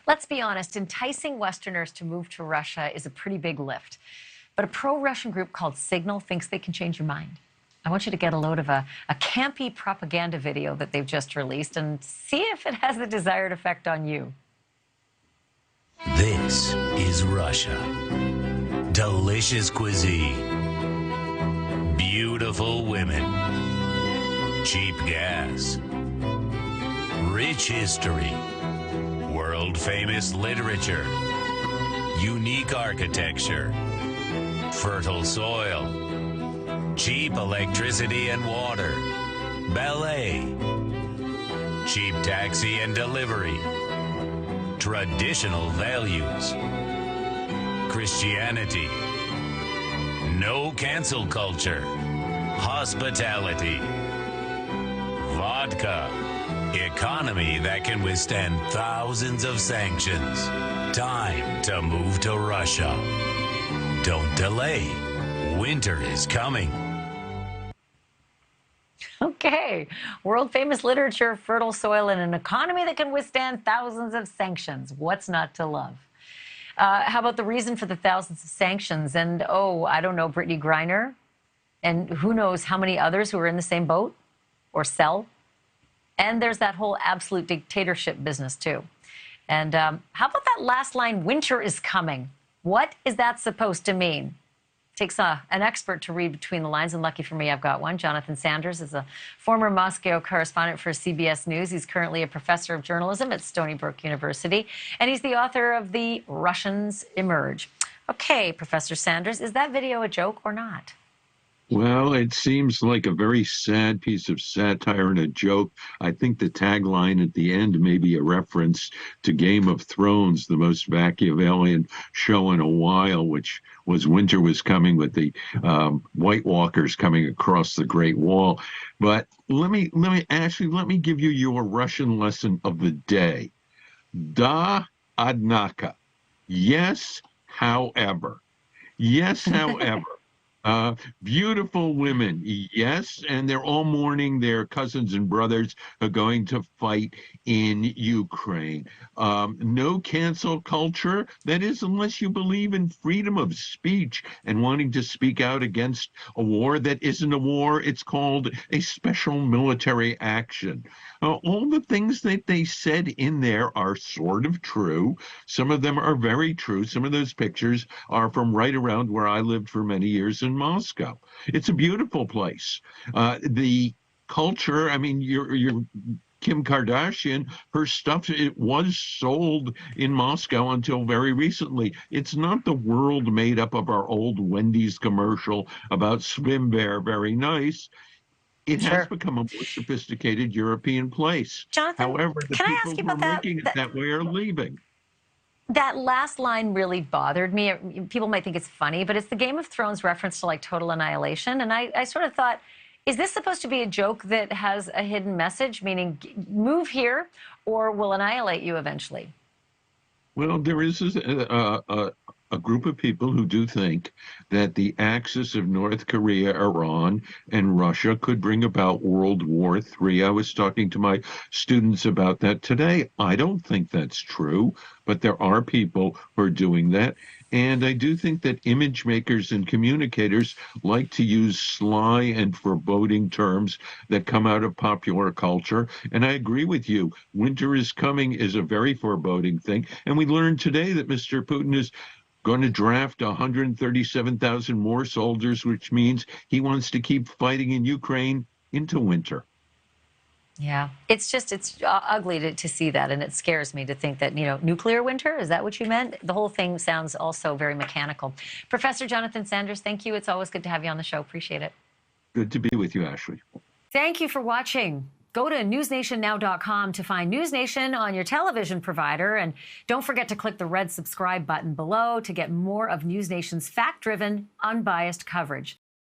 Let's be honest, enticing Westerners to move to Russia is a pretty big lift. But a pro-Russian group called Signal thinks they can change your mind. I want you to get a load of a campy propaganda video that they've just released and see if it has the desired effect on you. This is Russia. Delicious cuisine. Beautiful women. Cheap gas. Rich history. World-famous literature. Unique architecture. Fertile soil. Cheap electricity and water. Ballet. Cheap taxi and delivery. Traditional values. Christianity. No cancel culture. Hospitality. Vodka. Economy that can withstand thousands of sanctions. Time to move to Russia. Don't delay. Winter is coming. Okay, world-famous literature, fertile soil, and an economy that can withstand thousands of sanctions. What's not to love? How about the reason for the thousands of sanctions? And, oh, I don't know, Brittany Griner? And who knows how many others who are in the same boat or cell? And there's that whole absolute dictatorship business, too. And how about that last line, winter is coming? What is that supposed to mean? Takes an expert to read between the lines, and lucky for me, I've got one. Jonathan Sanders is a former Moscow correspondent for CBS News. He's currently a professor of journalism at Stony Brook University, and he's the author of The Russians Emerge. Okay, Professor Sanders, is that video a joke or not? Well, it seems like a very sad piece of satire and a joke. I think the tagline at the end may be a reference to Game of Thrones, the most Machiavellian show in a while, which was winter was coming with the White Walkers coming across the Great Wall. But let me give you your Russian lesson of the day. Da, однако. Yes, however. Yes, however. Beautiful women, yes, and they're all mourning their cousins and brothers who are going to fight in Ukraine. No cancel culture, that is, unless you believe in freedom of speech and wanting to speak out against a war that isn't a war. It's called a special military action. All the things that they said in there are sort of true. Some of them are very true. Some of those pictures are from right around where I lived for many years in Moscow. It's a beautiful place. The culture, I mean, your Kim Kardashian, her stuff, it was sold in Moscow until very recently. It's not the world made up of our old Wendy's commercial about Swim Bear, very nice. It has become a more sophisticated European place. Jonathan, however, the can I people ask you who are about making it that way are leaving. That last line really bothered me. People might think it's funny, but it's the Game of Thrones reference to like total annihilation. And I sort of thought, is this supposed to be a joke that has a hidden message, meaning move here or we'll annihilate you eventually? Well, there is a group of people who do think that the axis of North Korea, Iran, and Russia could bring about World War III. I was talking to my students about that today. I don't think that's true, but there are people who are doing that. And I do think that image makers and communicators like to use sly and foreboding terms that come out of popular culture. And I agree with you. Winter is coming is a very foreboding thing. And we learned today that Mr. Putin is going to draft 137,000 more soldiers, which means he wants to keep fighting in Ukraine into winter. Yeah, it's ugly to see that, and it scares me to think that, nuclear winter, is that what you meant? The whole thing sounds also very mechanical. Professor Jonathan Sanders, thank you. It's always good to have you on the show. Appreciate it. Good to be with you, Ashleigh. Thank you for watching. Go to newsnationnow.com to find NewsNation on your television provider, and don't forget to click the red subscribe button below to get more of NewsNation's fact-driven, unbiased coverage.